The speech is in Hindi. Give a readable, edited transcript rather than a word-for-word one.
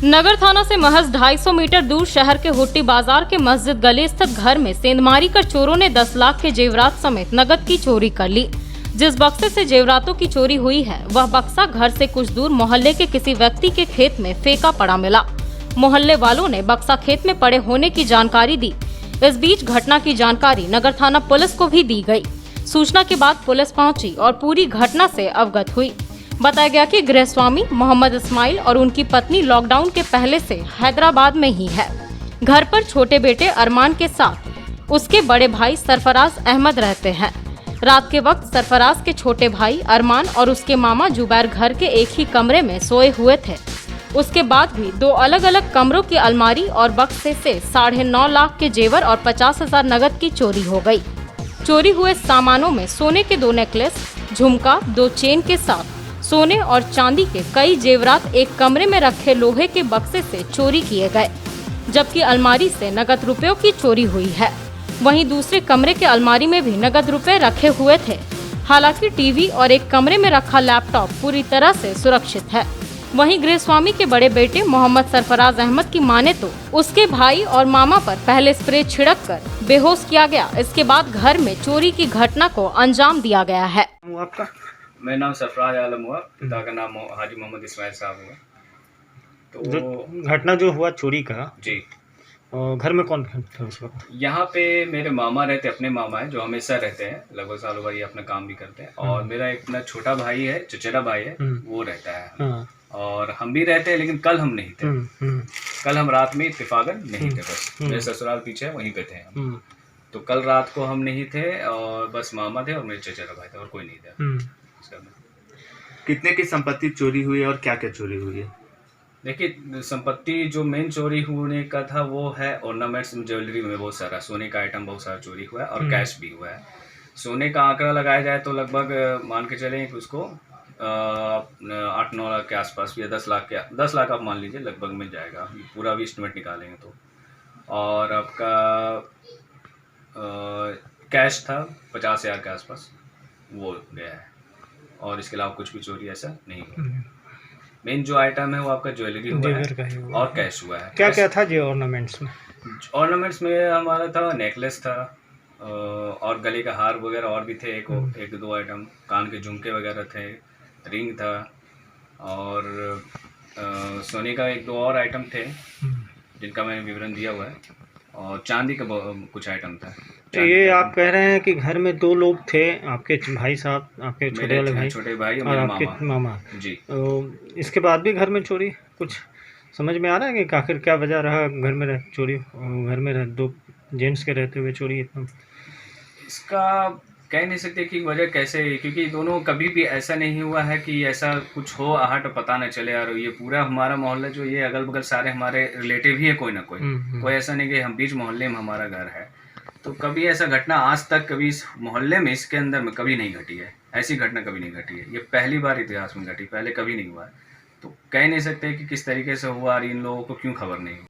नगर थाना से महज 250 मीटर दूर शहर के हुट्टी बाजार के मस्जिद गली स्थित घर में सेंधमारी कर चोरों ने 10 लाख के जेवरात समेत नकद की चोरी कर ली। जिस बक्से से जेवरातों की चोरी हुई है वह बक्सा घर से कुछ दूर मोहल्ले के किसी व्यक्ति के खेत में फेंका पड़ा मिला। मोहल्ले वालों ने बक्सा खेत में पड़े होने की जानकारी दी। इस बीच घटना की जानकारी नगर थाना पुलिस को भी दी गयी। सूचना के बाद पुलिस पहुँची और पूरी घटना से अवगत हुई। बताया गया कि गृहस्वामी मोहम्मद इस्माइल और उनकी पत्नी लॉकडाउन के पहले से हैदराबाद में ही है। घर पर छोटे बेटे अरमान के साथ उसके बड़े भाई सरफराज अहमद रहते हैं। रात के वक्त सरफराज के छोटे भाई अरमान और उसके मामा जुबैर घर के एक ही कमरे में सोए हुए थे। उसके बाद भी 2 अलग अलग कमरों की अलमारी और बक्से से 9.5 लाख के जेवर और 50,000 नकद की चोरी हो गई। चोरी हुए सामानों में सोने के 2 नेकलेस, झुमका, 2 चेन के साथ सोने और चांदी के कई जेवरात एक कमरे में रखे लोहे के बक्से से चोरी किए गए, जबकि अलमारी से नकद रुपयों की चोरी हुई है। वहीं दूसरे कमरे के अलमारी में भी नकद रुपए रखे हुए थे। हालांकि टीवी और एक कमरे में रखा लैपटॉप पूरी तरह से सुरक्षित है। वहीं गृहस्वामी के बड़े बेटे मोहम्मद सरफराज अहमद की माने तो उसके भाई और मामा पर पहले स्प्रे छिड़क कर बेहोश किया गया। इसके बाद घर में चोरी की घटना को अंजाम दिया गया है। आपका मेरा नाम सरफराज आलम हुआ, पिता का नाम हाजी मोहम्मद इस्माइल साहब हुआ। तो जो घटना जो हुआ चोरी का जी, घर में कौन था उस वक्त? यहाँ पे मेरे मामा रहते, अपने मामा हैं जो हमेशा रहते हैं, लगभग सालों भर ये अपना काम भी करते हैं। और मेरा एक अपना छोटा भाई है, चचेरा भाई है, वो रहता है। हाँ। और हम भी रहते हैं, लेकिन कल हम नहीं थे। कल हम रात में इत्तेफाकन नहीं थे, बस मेरे ससुराल पीछे है, वहीं पे थे हम। तो कल रात को हम नहीं थे और बस मामा थे और मेरे चचेरा भाई थे और कोई नहीं था। कितने की संपत्ति चोरी हुई है और क्या क्या चोरी हुई है? देखिए, संपत्ति जो मेन चोरी होने का था वो है ऑर्नामेंट्स, ज्वेलरी में बहुत सारा सोने का आइटम बहुत सारा चोरी हुआ है और कैश भी हुआ है। सोने का आंकड़ा लगाया जाए तो लगभग मान के चलें कि उसको 8-9 लाख के आसपास या 10 लाख आप मान लीजिए लगभग मिल जाएगा, पूरा भी एस्टिमेट निकालेंगे तो। और आपका कैश था 50,000 के आसपास, वो गया है। और इसके अलावा कुछ भी चोरी ऐसा नहीं हुआ। मेन जो आइटम है वो आपका ज्वेलरी हुआ है और कैश हुआ है। क्या क्या था जी ऑर्नामेंट्स में? ऑर्नामेंट्स में हमारा था नेकलेस था और गले का हार वगैरह और भी थे, एक दो आइटम, कान के झुमके वगैरह थे, रिंग था और सोने का 1-2 और आइटम थे जिनका मैंने विवरण दिया हुआ है और चांदी का कुछ आइटम था। तो ये आप कह रहे हैं कि घर में 2 लोग थे, आपके भाई साहब, आपके छोटे भाई और आपके मामा जी। तो इसके बाद भी घर में चोरी कुछ समझ में आ रहा है कि आखिर क्या वजह रहा घर में चोरी? घर में 2 जेंट्स के रहते हुए चोरी इतना? इसका कह नहीं सकते कि वजह कैसे, क्योंकि दोनों कभी भी ऐसा नहीं हुआ है कि ऐसा कुछ हो आहट पता न चले। और ये पूरा हमारा मोहल्ला जो ये अगल बगल सारे हमारे रिलेटिव ही है, कोई ना कोई ऐसा नहीं कि हम बीच मोहल्ले में हमारा घर है। तो कभी ऐसा घटना आज तक कभी इस मोहल्ले में, इसके अंदर में कभी नहीं घटी है। ऐसी घटना कभी नहीं घटी है, ये पहली बार इतिहास में घटी, पहले कभी नहीं हुआ है। तो कह नहीं सकते कि किस तरीके से हुआ और इन लोगों को क्यों खबर नहीं हुई।